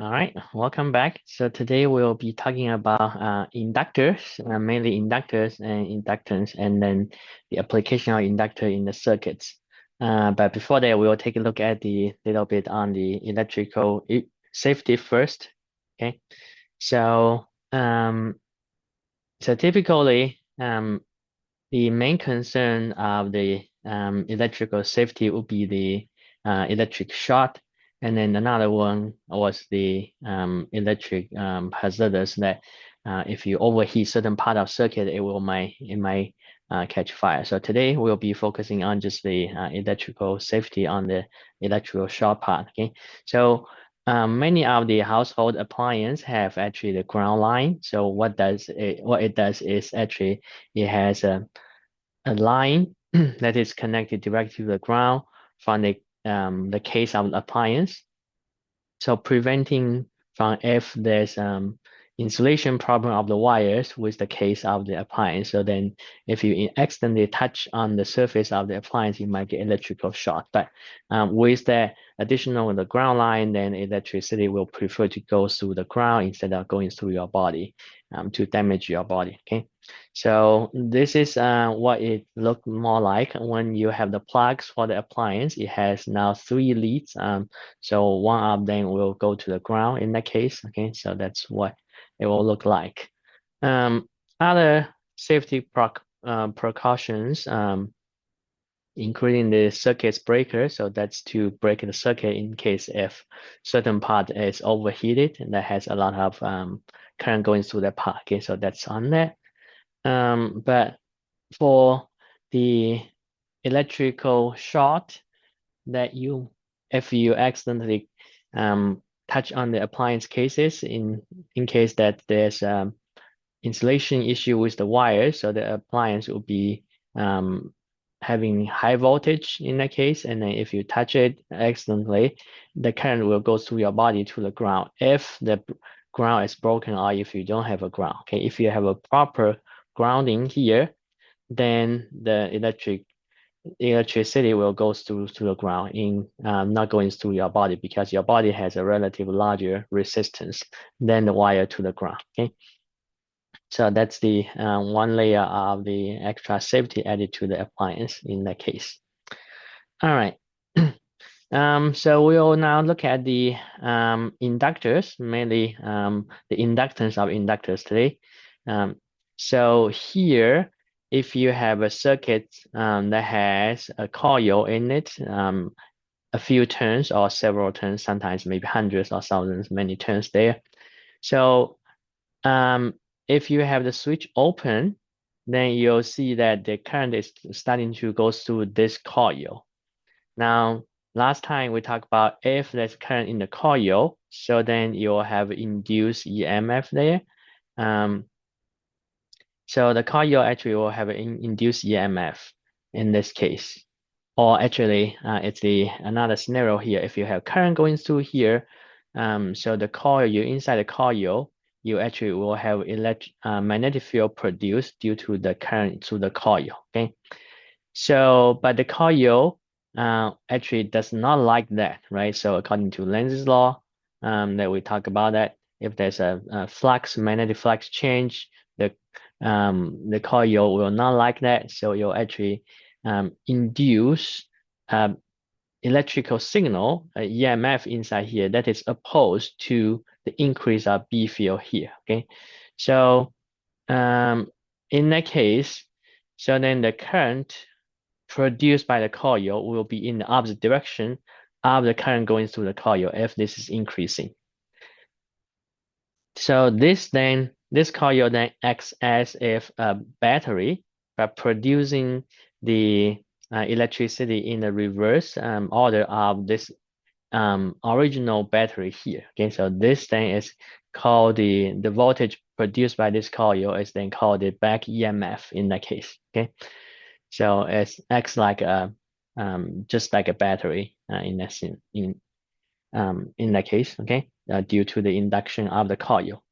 All right, welcome back. So today we'll be talking about inductors, mainly inductors and inductance, and then the application of inductor in the circuits. But before that, we'll take a look at the little bit on the electrical safety first. Okay, so typically, the main concern of the electrical safety would be the electric short, and then another one was the electric hazardous that if you overheat certain part of circuit, it might catch fire. So today we'll be focusing on just the electrical safety on the electrical short part. Okay, so many of the household appliances have actually the ground line. So what it does is actually it has a line that is connected directly to the ground from the case of the appliance. So preventing from if there's insulation problem of the wires with the case of the appliance. So then if you accidentally touch on the surface of the appliance, you might get electrical shock. But with the additional the ground line, then electricity will prefer to go through the ground instead of going through your body to damage your body. Okay. So this is what it looked more like when you have the plugs for the appliance. It has now 3 leads. So one of them will go to the ground in that case. Okay, so that's what it will look like. Other safety precautions, including the circuit breaker. So that's to break the circuit in case if certain part is overheated and that has a lot of current going through that part. Okay, so that's on that. But for the electrical short that if you accidentally touch on the appliance cases in case that there's insulation issue with the wires, so the appliance will be having high voltage in that case, and then if you touch it accidentally, the current will go through your body to the ground if the ground is broken or if you don't have a ground. Okay, if you have a proper grounding here, then the electricity will go through to the ground in not going through your body because your body has a relatively larger resistance than the wire to the ground. Okay, so that's the one layer of the extra safety added to the appliance in that case. All right. So we'll now look at the inductors, mainly the inductance of inductors today. So here, if you have a circuit that has a coil in it, a few turns or several turns, sometimes maybe hundreds or thousands, many turns there. So if you have the switch open, then you'll see that the current is starting to go through this coil. Now, last time we talked about if there's current in the coil, so then you'll have induced EMF there. So the coil actually will have an induced EMF in this case. Or actually, it's another scenario here. If you have current going through here, so the coil, you're inside the coil, you actually will have magnetic field produced due to the current through the coil. Okay, so but the coil actually does not like that, right? So according to Lenz's law, that we talk about that if there's a flux, magnetic flux change, the coil will not like that. So you'll actually induce electrical signal, EMF inside here that is opposed to the increase of B field here. Okay, so in that case, so then the current produced by the coil will be in the opposite direction of the current going through the coil if this is increasing. So this coil then acts as if a battery by producing the electricity in the reverse order of this original battery here. Okay, so this thing is called the voltage produced by this coil is then called the back EMF in that case. Okay, so it acts like a just like a battery in that case. Okay, due to the induction of the coil.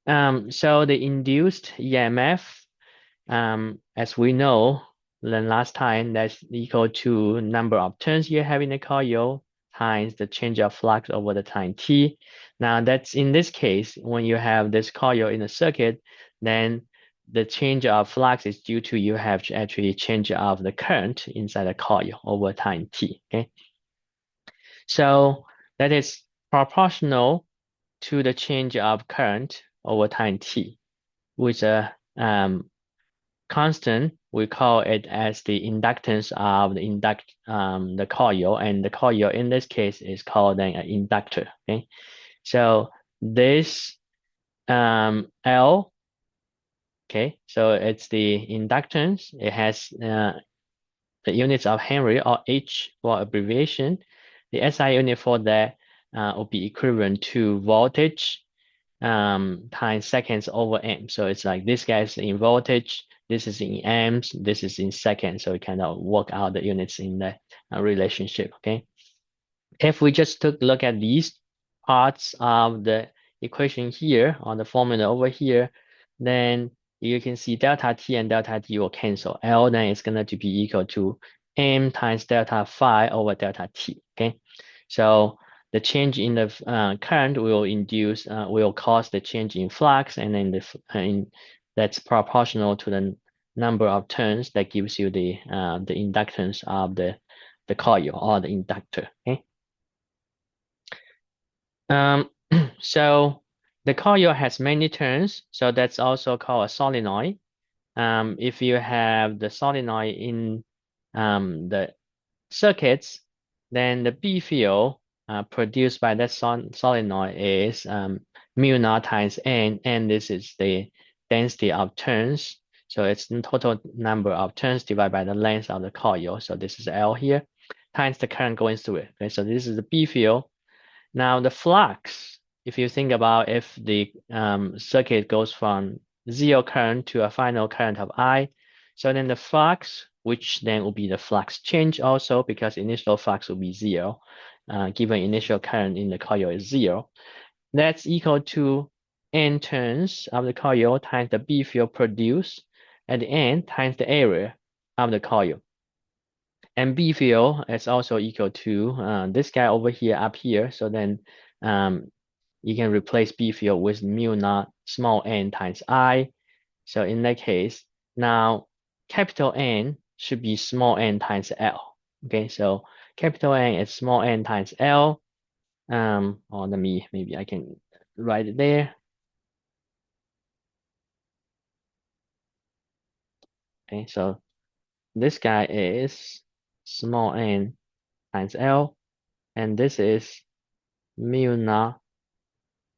So the induced EMF, as we know, then last time that's equal to number of turns you have in the coil times the change of flux over the time t. Now that's in this case, when you have this coil in the circuit, then the change of flux is due to you have to actually change of the current inside the coil over time t, okay? So that is proportional to the change of current over time t, with a constant. We call it as the inductance of the coil, and the coil in this case is called an inductor. Okay, so this L. Okay, so it's the inductance. It has the units of Henry, or H for abbreviation. The SI unit for that will be equivalent to voltage times seconds over amps. So it's like this guy is in voltage, this is in amps, this is in seconds. So we kind of work out the units in the relationship, okay? If we just took a look at these parts of the equation here on the formula over here, then you can see delta T and delta T will cancel. L then is going to be equal to M times delta phi over delta T, okay? So the change in the current will will cause the change in flux, and then that's proportional to the number of turns that gives you the inductance of the coil or the inductor, okay? So the coil has many turns, so that's also called a solenoid. If you have the solenoid in the circuits, then the B field produced by that solenoid is mu naught times N, and this is the density of turns. So it's the total number of turns divided by the length of the coil. So this is L here, times the current going through it. Okay, so this is the B field. Now the flux, if you think about if the circuit goes from zero current to a final current of I, so then the flux, which then will be the flux change also, because initial flux will be zero, given initial current in the coil is zero. That's equal to N turns of the coil times the B field produced at the end times the area of the coil. And B field is also equal to this guy over here up here. So then you can replace B field with mu naught small n times I. So in that case, now capital N should be small n times L. Okay, so capital N is small n times L. Or maybe I can write it there. Okay, so this guy is small n times L, and this is mu naught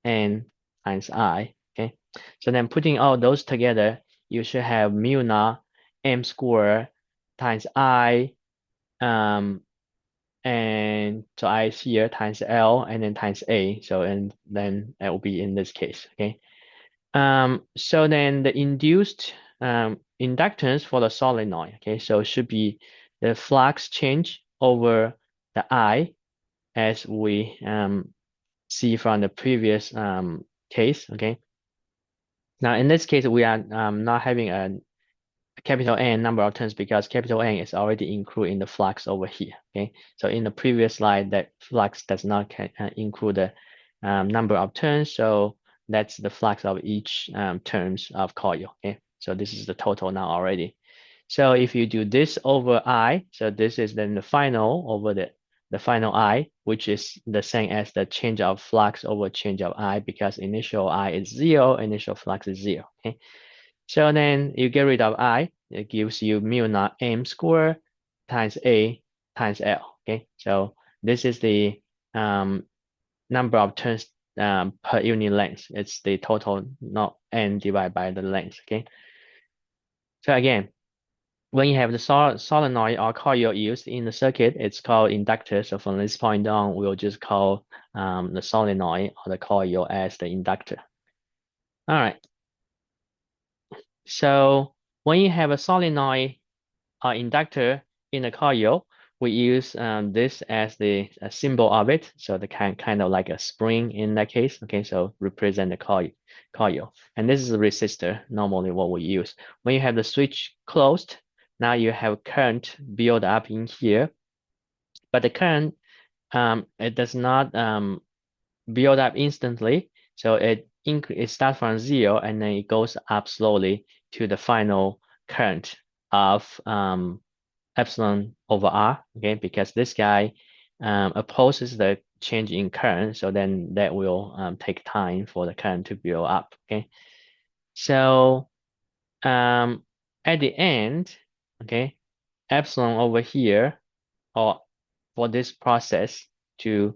n times I. Okay, so then putting all those together, you should have mu naught m squared times I, and so I is here times L and then times A. So and then that will be in this case. Okay. So then the induced inductance for the solenoid. Okay, so it should be the flux change over the I, as we see from the previous case. Okay. Now in this case, we are not having a capital N number of turns because capital N is already included in the flux over here. Okay, so in the previous slide, that flux does not include the number of turns, so that's the flux of each turns of coil. Okay, so this is the total now already. So if you do this over I, so this is then the final over the final I, which is the same as the change of flux over change of I, because initial I is zero, initial flux is zero. Okay. So then you get rid of I, it gives you mu naught m squared times A times L. Okay, so this is the number of turns per unit length. It's the total, not n divided by the length. Okay, so again, when you have the solenoid or coil used in the circuit, it's called inductor. So from this point on, we'll just call the solenoid or the coil as the inductor. All right. So when you have a solenoid or inductor in a coil, we use this as the symbol of it. So the kind of like a spring in that case. Okay, so represent the coil. And this is a resistor, normally what we use. When you have the switch closed, now you have current build up in here, but the current it does not build up instantly. So it starts from 0 and then it goes up slowly to the final current of epsilon over R, okay, because this guy opposes the change in current, so then that will take time for the current to build up, okay. So at the end, okay, epsilon over here, or for this process to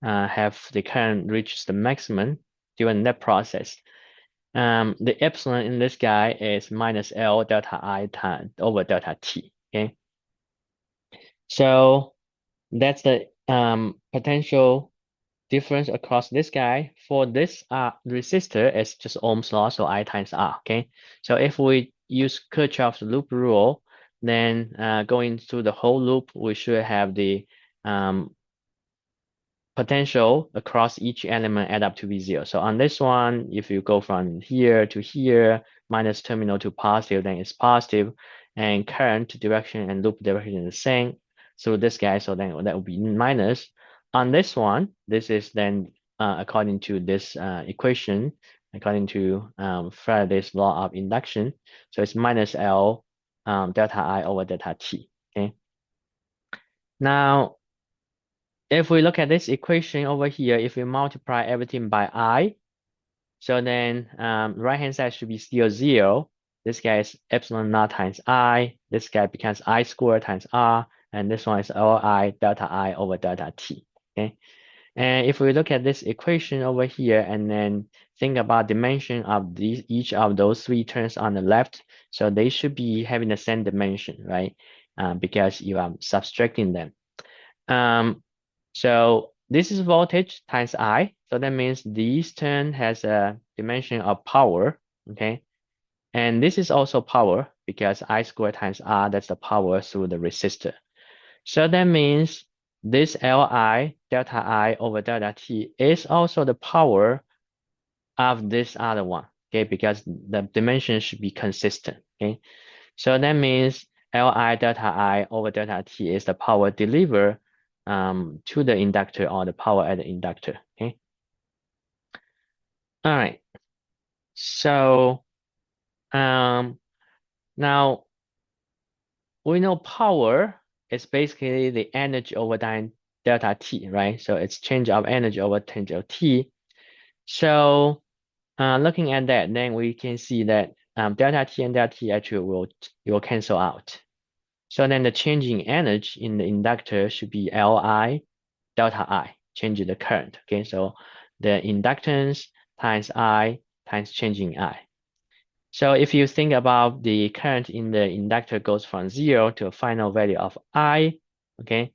have the current reach the maximum during that process, the epsilon in this guy is minus L delta I time over delta T, okay. So that's the potential difference across this guy. For this resistor, it's just Ohm's law, so I times R, okay? So if we use Kirchhoff's loop rule, then going through the whole loop, we should have the potential across each element add up to be 0. So on this one, if you go from here to here, minus terminal to positive, then it's positive, and current direction and loop direction is the same. So this guy, so then that will be minus. On this one, this is then according to this equation, according to Faraday's law of induction. So it's minus L delta I over delta T, okay? Now, if we look at this equation over here, if we multiply everything by I, so then right-hand side should be still 0. This guy is epsilon naught times I. This guy becomes I squared times R. And this one is Li delta I over delta T, okay? And if we look at this equation over here and then think about dimension of each of those three terms on the left, so they should be having the same dimension, right? Because you are subtracting them. So this is voltage times I. So that means this term has a dimension of power, okay? And this is also power because I squared times R, that's the power through the resistor. So that means this Li delta I over delta T is also the power of this other one, okay? Because the dimension should be consistent, okay? So that means Li delta I over delta T is the power delivered to the inductor or the power at the inductor, okay? All right. So now we know power is basically the energy over time delta T, right? So it's change of energy over change of T. So looking at that, then we can see that delta T and delta T actually will cancel out. So then the change in energy in the inductor should be Li delta I, change in the current. Okay, so the inductance times I times changing I. So if you think about the current in the inductor goes from 0 to a final value of I, okay,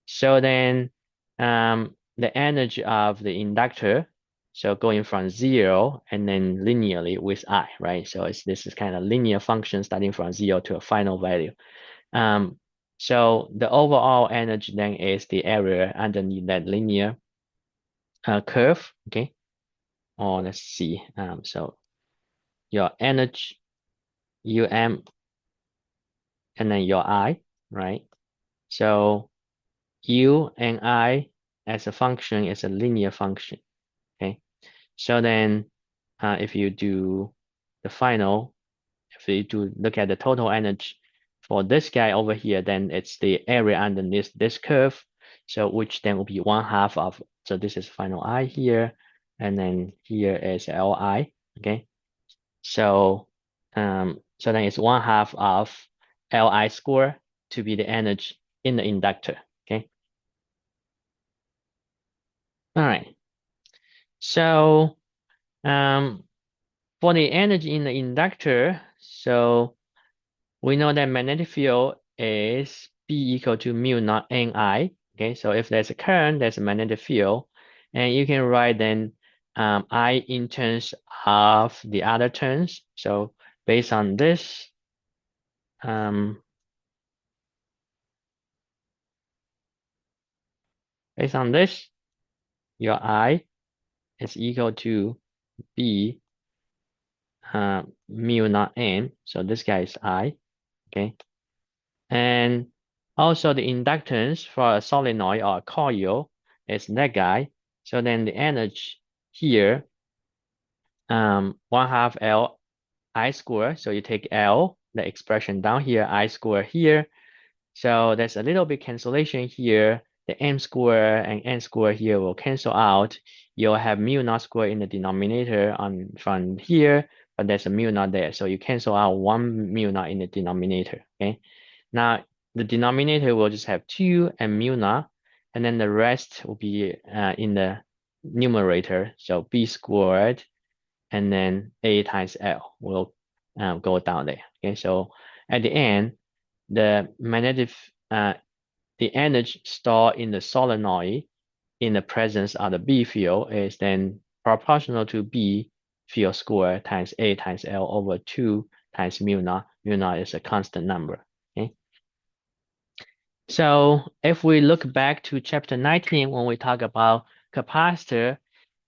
so then the energy of the inductor, so going from 0 and then linearly with I, right? So this is kind of linear function starting from 0 to a final value. So the overall energy then is the area underneath that linear curve, okay? Or let's see, so your energy, UM, and then your I, right? So U and I as a function is a linear function, okay? So then if you do the final, if you do look at the total energy for this guy over here, then it's the area underneath this curve. So which then will be 1/2 of, so this is final I here, and then here is Li, okay? So so then it's 1/2 of Li squared to be the energy in the inductor, okay? All right. So for the energy in the inductor, so we know that magnetic field is B equal to mu naught Ni. Okay, so if there's a current, there's a magnetic field. And you can write then I in terms of the other terms. So based on this, based on this, your I is equal to B mu naught N. So this guy is I. Okay. And Also, the inductance for a solenoid or a coil is that guy. So then the energy here, 1/2 L I square. So you take L, the expression down here, I square here. So there's a little bit cancellation here. The m square and n square here will cancel out. You'll have mu naught square in the denominator on from here, but there's a mu naught there. So you cancel out one mu naught in the denominator. Okay. Now the denominator will just have 2 and mu naught, and then the rest will be in the numerator. So b squared and then A times L will go down there. Okay, so at the end, the magnetic the energy stored in the solenoid in the presence of the B field is then proportional to B field square times A times L over 2 times mu naught. Mu naught is a constant number. Okay. So if we look back to chapter 19, when we talk about capacitor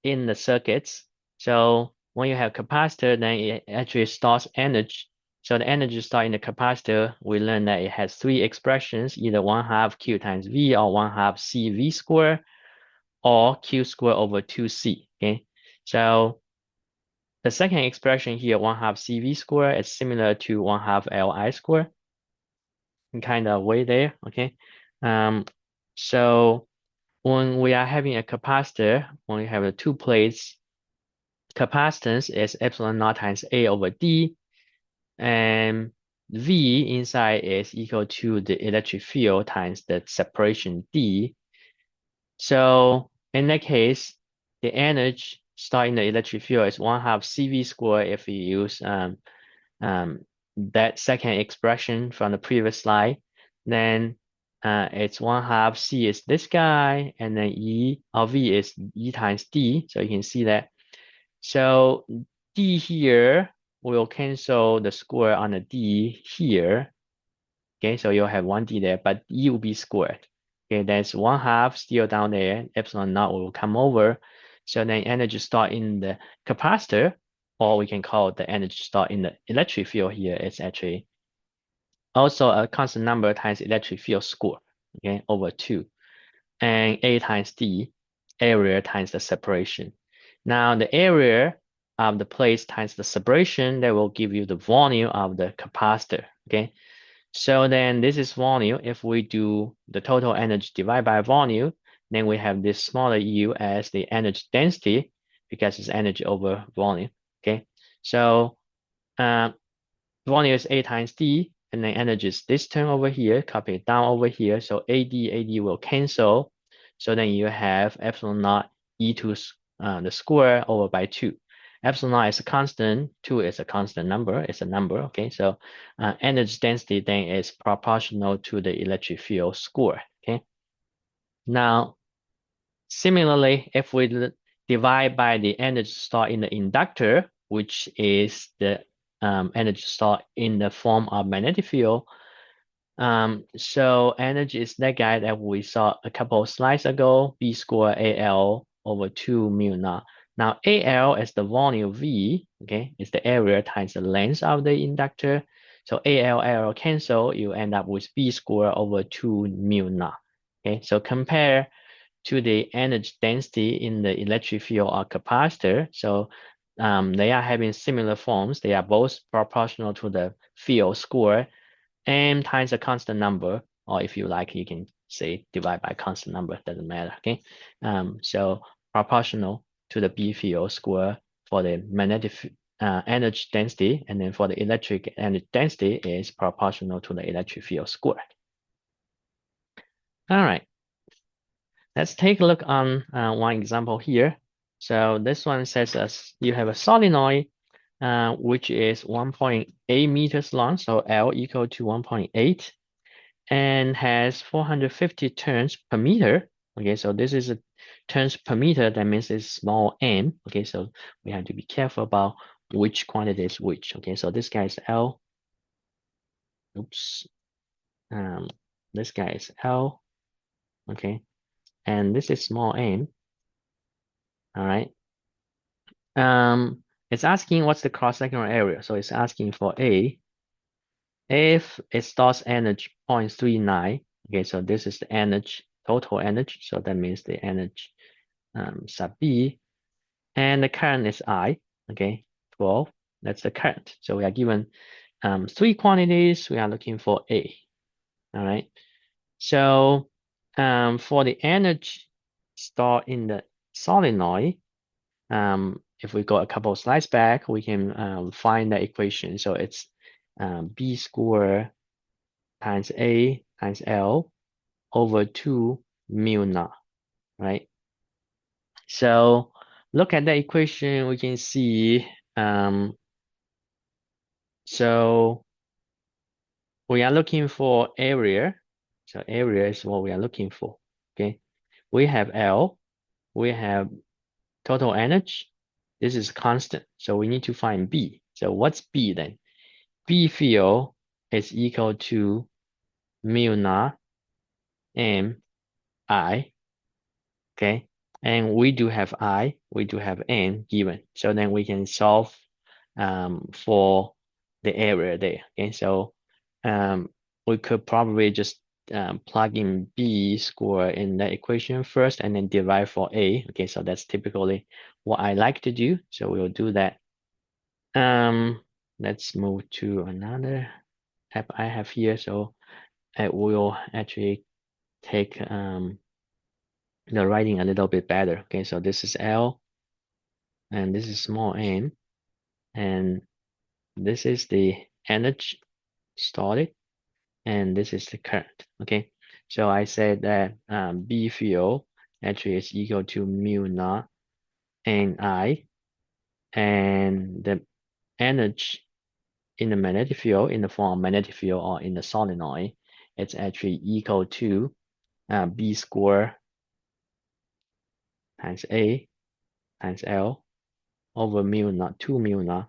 in the circuits, so when you have capacitor, then it actually stores energy. So the energy stored in the capacitor, we learned that it has three expressions, either 1/2 Q times V or 1/2 CV square or Q square over 2C. Okay, so the second expression here, 1/2 CV square, is similar to 1/2 LI square in kind of way there. Okay, so when we are having a capacitor, when we have the two plates, capacitance is epsilon naught times A over D, and V inside is equal to the electric field times the separation D. So in that case, the energy stored in the electric field is 1/2 CV squared if we use that second expression from the previous slide. Then it's 1/2 C is this guy, and then E or V is E times D. So you can see that. So D here will cancel the square on the D here. Okay, so you'll have one D there, but E will be squared. Okay, there's 1/2 still down there. Epsilon naught will come over. So then energy stored in the capacitor, or we can call it the energy stored in the electric field here, is actually also a constant number times electric field square, okay, over 2. And A times D, area times the separation. Now the area of the place times the separation, that will give you the volume of the capacitor, okay? So then this is volume. If we do the total energy divided by volume, then we have this smaller u as the energy density because it's energy over volume, okay? So volume is A times D, and then energy is this term over here, copy it down over here. So AD will cancel. So then you have epsilon naught E to the square over by 2. Epsilon naught is a constant, 2 is a constant number, it's a number, okay? So energy density then is proportional to the electric field square, okay? Now, similarly, if we divide by the energy stored in the inductor, which is the energy stored in the form of magnetic field. So energy is that guy that we saw a couple of slides ago, B square AL over 2 mu naught. Now AL is the volume V, okay, it's the area times the length of the inductor. So AL cancel, you end up with B square over 2 mu naught. Okay, so compare to the energy density in the electric field or capacitor. So they are having similar forms. They are both proportional to the field square m times a constant number, or if you like, you can say divide by constant number, doesn't matter, okay? So proportional to the B field square for the magnetic energy density, and then for the electric energy density is proportional to the electric field squared. All right. Let's take a look on one example here. So this one says you have a solenoid which is 1.8 meters long, so L equal to 1.8, and has 450 turns per meter. Okay, so this is a turns per meter, that means it's small m. Okay, so we have to be careful about which quantity is which. Okay, so this guy is L. Oops. This guy is L. Okay, and this is small m. All right. It's asking what's the cross-sectional area. So it's asking for A. If it stores energy 0.39, Okay, so this is the energy, total energy. So that means the energy sub B, and the current is I. Okay, 12. That's the current. So we are given three quantities. We are looking for A. All right. So for the energy stored in the solenoid, if we go a couple of slides back, we can find the equation. So it's B squared times A times L over 2 mu naught, right? So look at the equation, we can see, so we are looking for area. So area is what we are looking for, okay? We have L, we have total energy. This is constant, so we need to find B. So what's B then? B field is equal to mu naught M I, okay? And we do have I, we do have N given. So then we can solve for the area there, okay? So we could probably just plug in B squared in the equation first and then divide for A. Okay, so that's typically what I like to do. So we'll do that. Let's move to another app I have here. So I will actually take the writing a little bit better. Okay, so this is L and this is small n, and this is the energy stored, and this is the current. Okay, so I said that B field actually is equal to mu naught Ni, and the energy in the magnetic field, in the form of magnetic field or in the solenoid, it's actually equal to B squared times A times L over mu naught, 2 mu naught.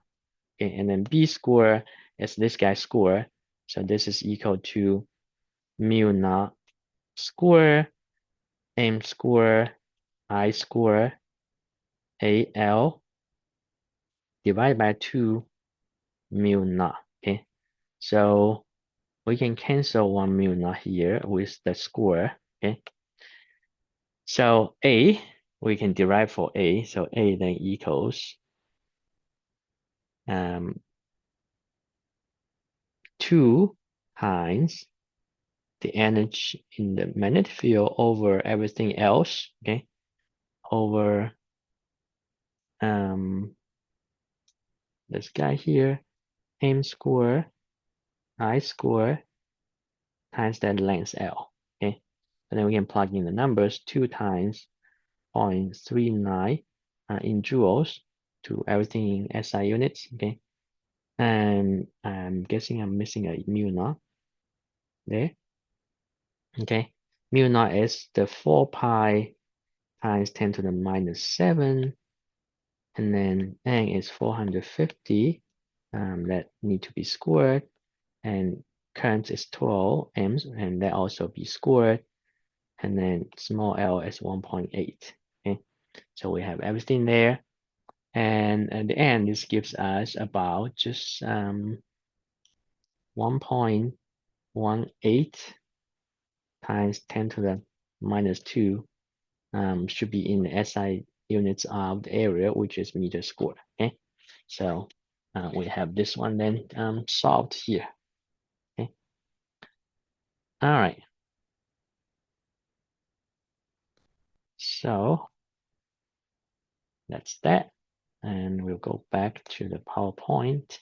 Okay, and then B squared is this guy square. So this is equal to mu naught square M square I square AL divided by 2 mu naught. Okay, so we can cancel 1 mu naught here with the square. Okay, so A, we can derive for A. So A then equals 2 times the energy in the magnetic field over everything else. Okay, over this guy here, M square I square times that length L. Okay, and then we can plug in the numbers 2 times 0.39 in joules to everything in SI units. Okay, and I'm guessing I'm missing a mu naught there. Okay, mu naught is the 4 pi times 10 to the minus 7, and then n is 450 that need to be squared, and current is 12 amps, and that also be squared, and then small l is 1.8. Okay, so we have everything there, and at the end this gives us about just 1.18 times 10 to the minus 2 should be in the SI units of the area, which is meter squared. Okay, so we have this one then solved here. Okay, all right. So that's that, and we'll go back to the PowerPoint.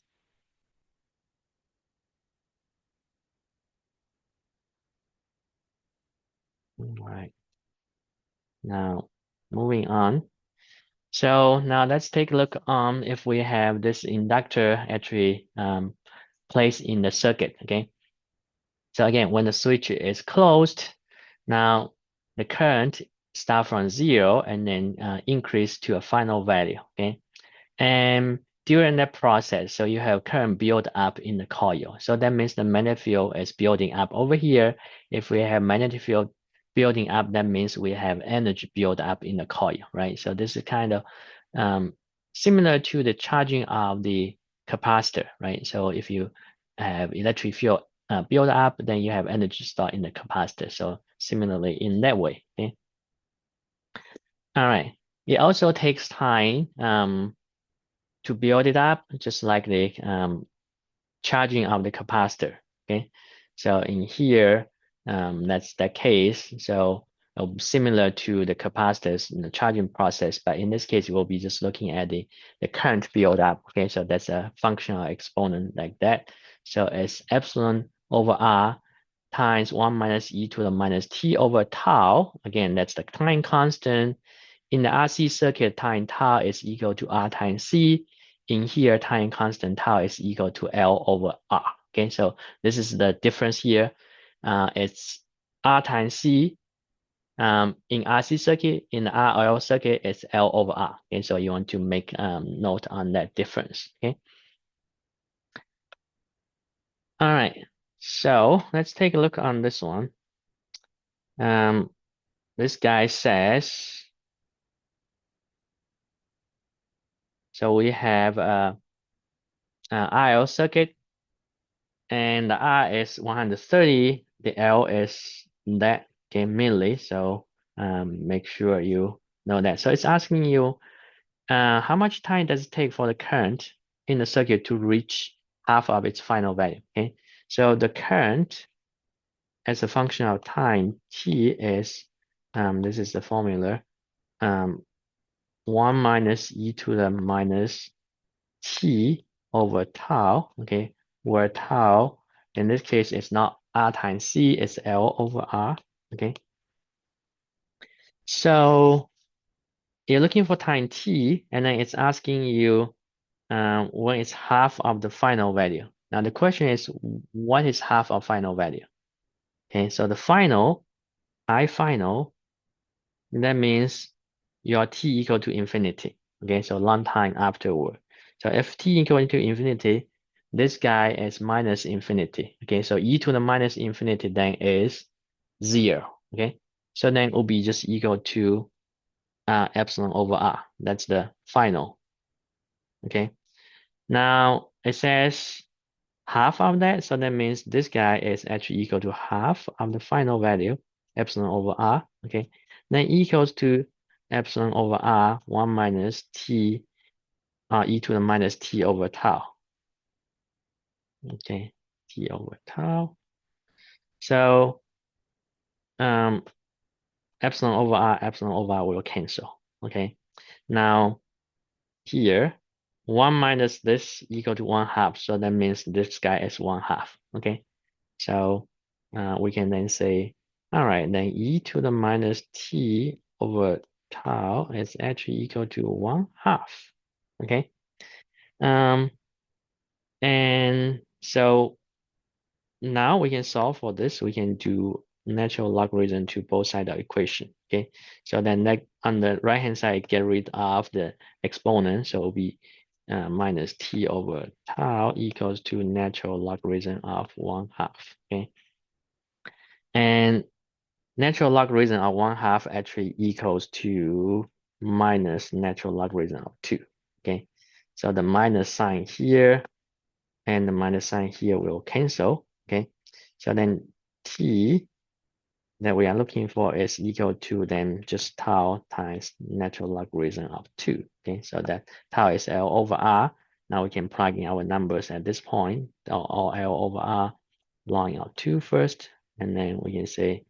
All right. Now moving on. So now let's take a look if we have this inductor actually placed in the circuit. Okay. So again, when the switch is closed, now the current start from 0 and then increase to a final value. Okay. And during that process, so you have current build up in the coil. So that means the magnetic field is building up over here. If we have magnetic field building up, that means we have energy build up in the coil, right? So this is kind of similar to the charging of the capacitor, right? So if you have electric field build up, then you have energy stored in the capacitor. So similarly in that way. Okay. All right. It also takes time to build it up, just like the charging of the capacitor. Okay. So in here, that's the case. So similar to the capacitors in the charging process, but in this case, we'll be just looking at the current build up. Okay. So that's a functional exponent like that. So it's epsilon over R times 1 minus e to the minus t over tau. Again, that's the time constant. In the RC circuit, time tau is equal to R times C. In here, time constant tau is equal to L over R. Okay, so this is the difference here. It's R times C. In RC circuit, in the RL circuit, it's L over R. Okay, so you want to make note on that difference. Okay. All right. So let's take a look on this one. This guy says, so we have a RL circuit, and the R is 130, the L is that, okay, milli. So make sure you know that. So it's asking you how much time does it take for the current in the circuit to reach half of its final value. Okay, so the current as a function of time t is this is the formula, 1 minus e to the minus t over tau, okay, where tau in this case is not R times C, it's L over R, okay. So you're looking for time t, and then it's asking you when it's half of the final value. Now the question is, what is half of final value? Okay, so the final, I final, that means your t equal to infinity. Okay, so long time afterward. So if t equal to infinity, this guy is minus infinity. Okay, so e to the minus infinity then is 0. Okay, so then it will be just equal to epsilon over r. That's the final. Okay, now it says half of that, so that means this guy is actually equal to half of the final value, epsilon over r, okay? Then equals to epsilon over r, 1 minus t, e to the minus t over tau, okay? T over tau. So epsilon over r will cancel, okay? Now here, 1 minus this equal to 1 half, so that means this guy is 1 half, okay? So we can then say, all right, then e to the minus t over tau is actually equal to 1 half. Okay. Um, and so now we can solve for this. We can do natural logarithm to both sides of the equation. Okay. So then that on the right hand side, get rid of the exponent. So it'll be minus t over tau equals to natural logarithm of 1 half. Okay. And natural logarithm of 1 half actually equals to minus natural logarithm of 2. Okay, so the minus sign here and the minus sign here will cancel. Okay, so then t that we are looking for is equal to then just tau times natural logarithm of 2. Okay, so that tau is L over R. Now we can plug in our numbers at this point, all L over R, log out 2 first, and then we can say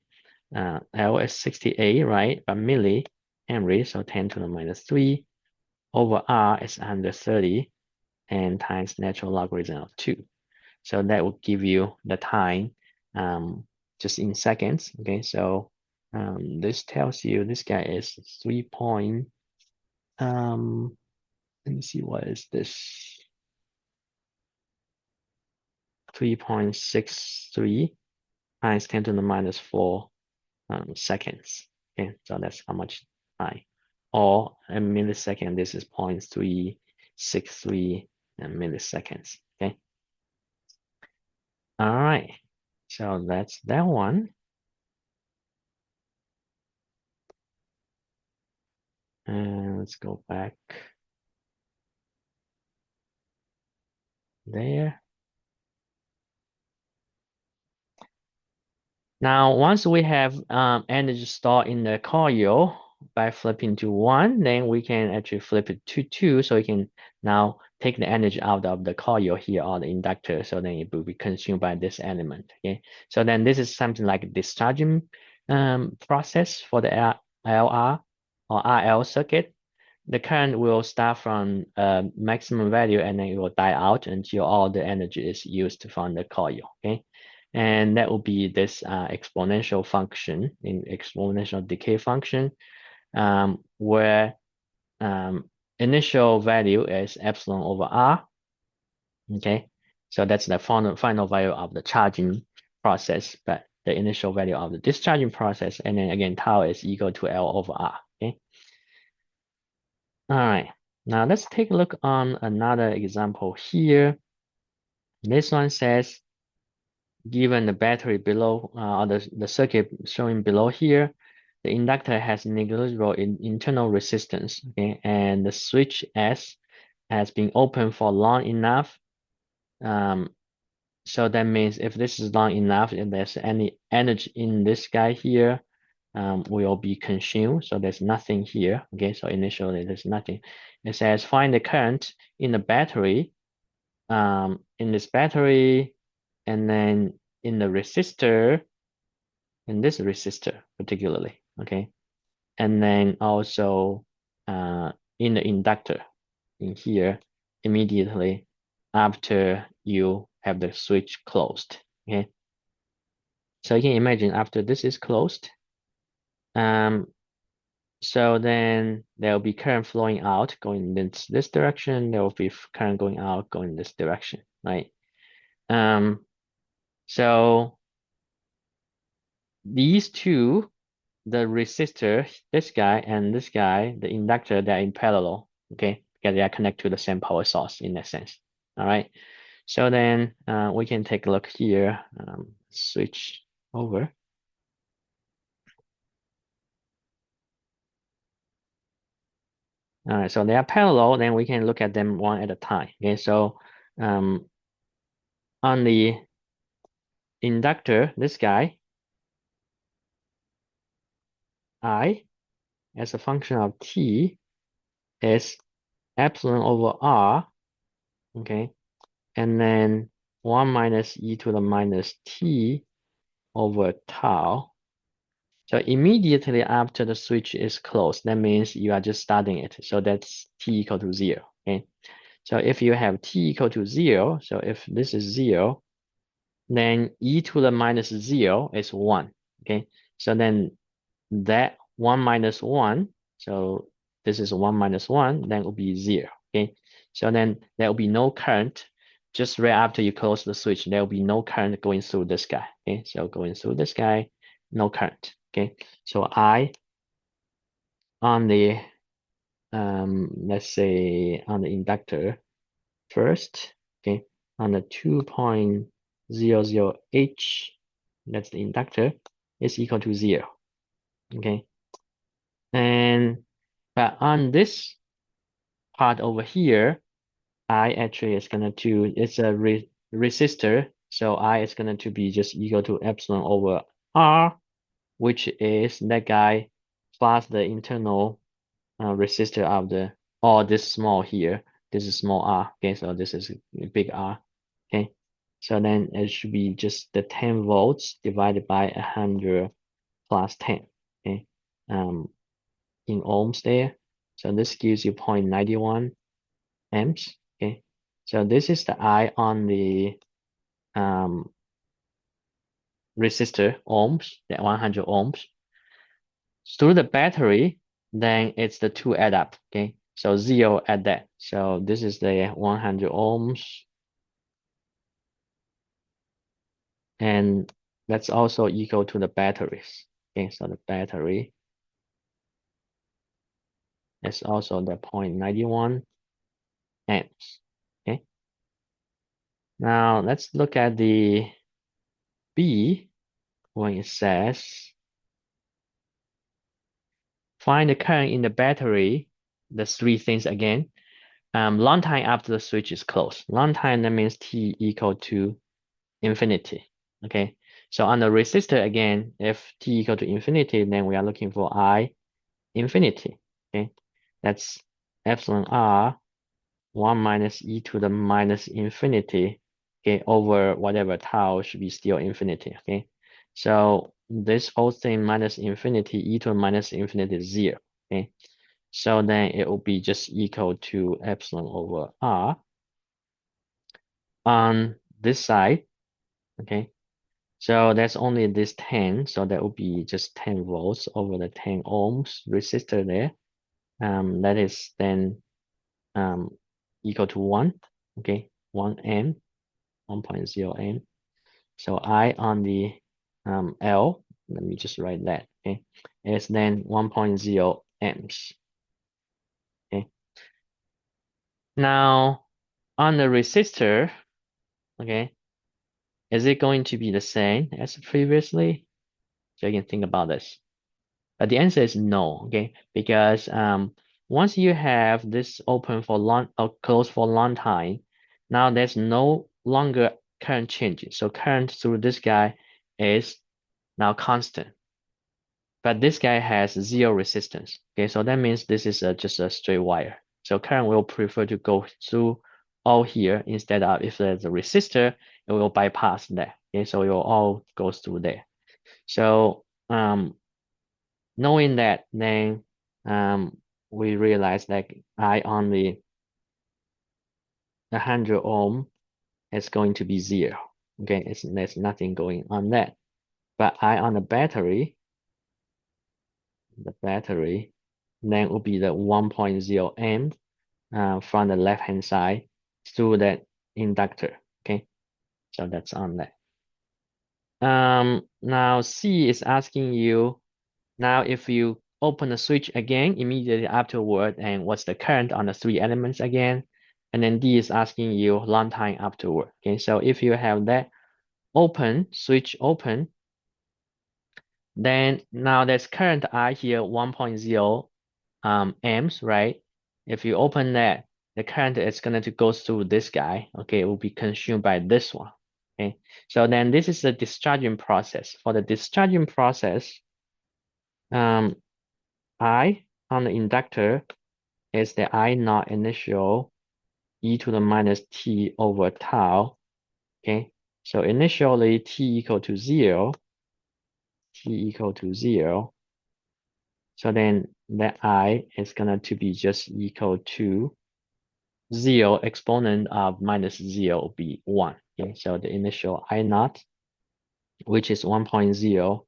L is 68, right? But milli Henry, so 10 to the minus 3 over R is 130 and times natural logarithm of 2. So that will give you the time just in seconds. Okay, so this tells you this guy is 3 point, let me see, what is this? 3.63 times 10 to the minus 4 seconds. Okay, so that's how much time. Or a millisecond, this is 0.363 milliseconds. Okay. All right. So that's that one. And let's go back there. Now, once we have energy stored in the coil by flipping to 1, then we can actually flip it to 2, so we can now take the energy out of the coil here or the inductor, so then it will be consumed by this element. Okay, so then this is something like a discharging process for the LR or RL circuit. The current will start from maximum value and then it will die out until all the energy is used from the coil. Okay, and that will be this exponential function in exponential decay function, where initial value is epsilon over r. Okay, so that's the final value of the charging process, but the initial value of the discharging process, and then again tau is equal to L over R. Okay. All right. Now let's take a look on another example here. This one says, given the battery below, or the circuit showing below here, the inductor has negligible internal resistance, okay, and the switch S has been open for long enough. So that means if this is long enough, if there's any energy in this guy here, will be consumed. So there's nothing here. Okay, so initially there's nothing. It says find the current in the battery, in this battery, and then in the resistor, in this resistor particularly. Okay, and then also in the inductor in here immediately after you have the switch closed. Okay, so you can imagine after this is closed, so then there will be current flowing out going in this direction. There will be current going out going in this direction, right? So these two, the resistor, this guy and this guy, the inductor, they're in parallel, okay? Because they are connected to the same power source in that sense. All right. So then we can take a look here, switch over. All right, so they are parallel, then we can look at them one at a time. Okay, so on the inductor, this guy, I, as a function of t, is epsilon over r, okay, and then 1 minus e to the minus t over tau. So immediately after the switch is closed, that means you are just starting it. So that's t equal to 0, okay? So if you have t equal to 0, so if this is 0, then e to the minus 0 is 1, okay? So then that 1 minus 1, so this is 1 minus 1, then it will be 0, okay? So then there will be no current. Just right after you close the switch, there will be no current going through this guy, okay? So going through this guy, no current, okay? So I on the, let's say on the inductor first, okay? On the 2.00H, that's the inductor, is equal to 0, okay? And but on this part over here, I actually is gonna to, it's a resistor, so I is gonna to be just equal to epsilon over R, which is that guy plus the internal resistor of the, or this small here, this is small r, okay, so this is big R, okay, so then it should be just the 10 volts divided by 100 plus 10, okay, in ohms there, so this gives you 0.91 amps, okay, so this is the I on the resistor ohms, the 100 ohms. Through the battery, then it's the two add up, okay? So 0 at that. So this is the 100 ohms. And that's also equal to the batteries. Okay, so the battery is also the 0.91 amps. Okay. Now let's look at the B when it says find the current in the battery. There's three things again. Long time after the switch is closed. Long time, that means t equal to infinity. Okay, So on the resistor again, if t equal to infinity, then we are looking for I infinity. Okay, that's epsilon r 1 minus e to the minus infinity, okay, over whatever tau should be still infinity. Okay, so this whole thing minus infinity, e to the minus infinity is 0. Okay, so then it will be just equal to epsilon over r on this side. Okay, so that's only this 10, so that will be just 10 volts over the 10 ohms resistor there. That is then equal to 1, okay, 1 amp, 1.0 amp. So I on the L, let me just write that, okay, is then 1.0 amps. Okay, now on the resistor, okay, is it going to be the same as previously? So you can think about this. But the answer is no, okay? Because once you have this open for long or closed for a long time, now there's no longer current changing. So current through this guy is now constant. But this guy has 0 resistance. Okay, so that means this is just a straight wire. So current will prefer to go through all here instead of if there's a resistor, it will bypass that. Okay, so it will all goes through there. So knowing that, then we realize that I on the 100 ohm is going to be 0. Okay, there's nothing going on that. But I on the battery then will be the 1.0 amp from the left hand side through that inductor. Okay, so that's on that. Now C is asking you, now if you open the switch again immediately afterward, and what's the current on the 3 elements again? And then D is asking you long time afterward. Okay, so if you have that switch open, then now there's current I here 1.0 amps, right? If you open that, the current is going to go through this guy. Okay, it will be consumed by this one. Okay, so then this is the discharging process. For the discharging process, I on the inductor is the I naught initial e to the minus t over tau. Okay, so initially t equal to 0, so then that I is gonna to be just equal to 0 exponent of minus 0 will be 1. Okay, so the initial I naught, which is 1.0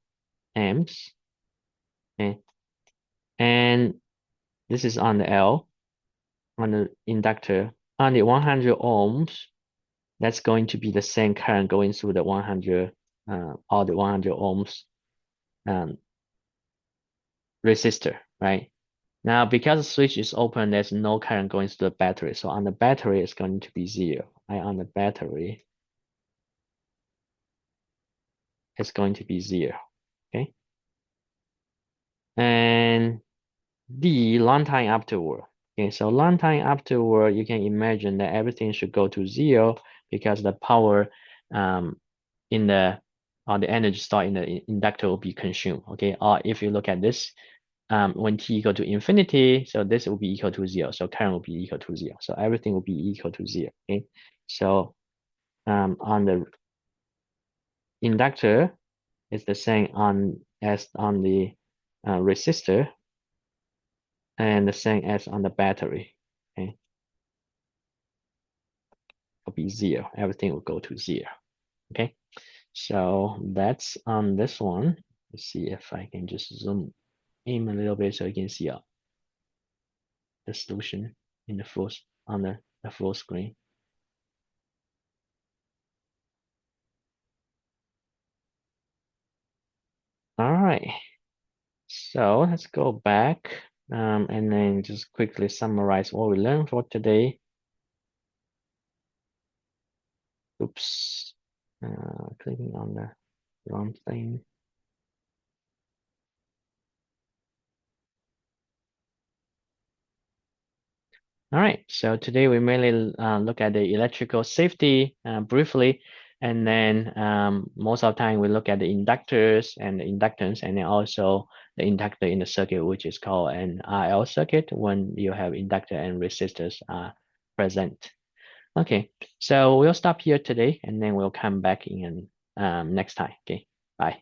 amps. Okay, and this is on the L, on the inductor. On the 100 ohms, that's going to be the same current going through the 100, all the 100 ohms resistor, right? Now, because the switch is open, there's no current going through the battery. So on the battery, it's going to be 0. On the battery, it's going to be 0. Okay. And D, long time afterward. Okay, so long time afterward, you can imagine that everything should go to 0 because the power in the or the energy stored in the inductor will be consumed. Okay, or if you look at this, when t equal to infinity, so this will be equal to 0. So current will be equal to 0. So everything will be equal to 0. Okay, so on the inductor, it's the same as on the resistor, and the same as on the battery. Okay, it'll be 0. Everything will go to 0. Okay, so that's on this one. Let's see if I can just zoom in a little bit so you can see the solution in the full on the full screen. All right, so let's go back and then just quickly summarize what we learned for today. Oops, clicking on the wrong thing. All right, so today we mainly look at the electrical safety briefly. And then most of the time we look at the inductors and the inductance, and then also the inductor in the circuit, which is called an RL circuit when you have inductor and resistors present. Okay, so we'll stop here today, and then we'll come back in next time. Okay, bye.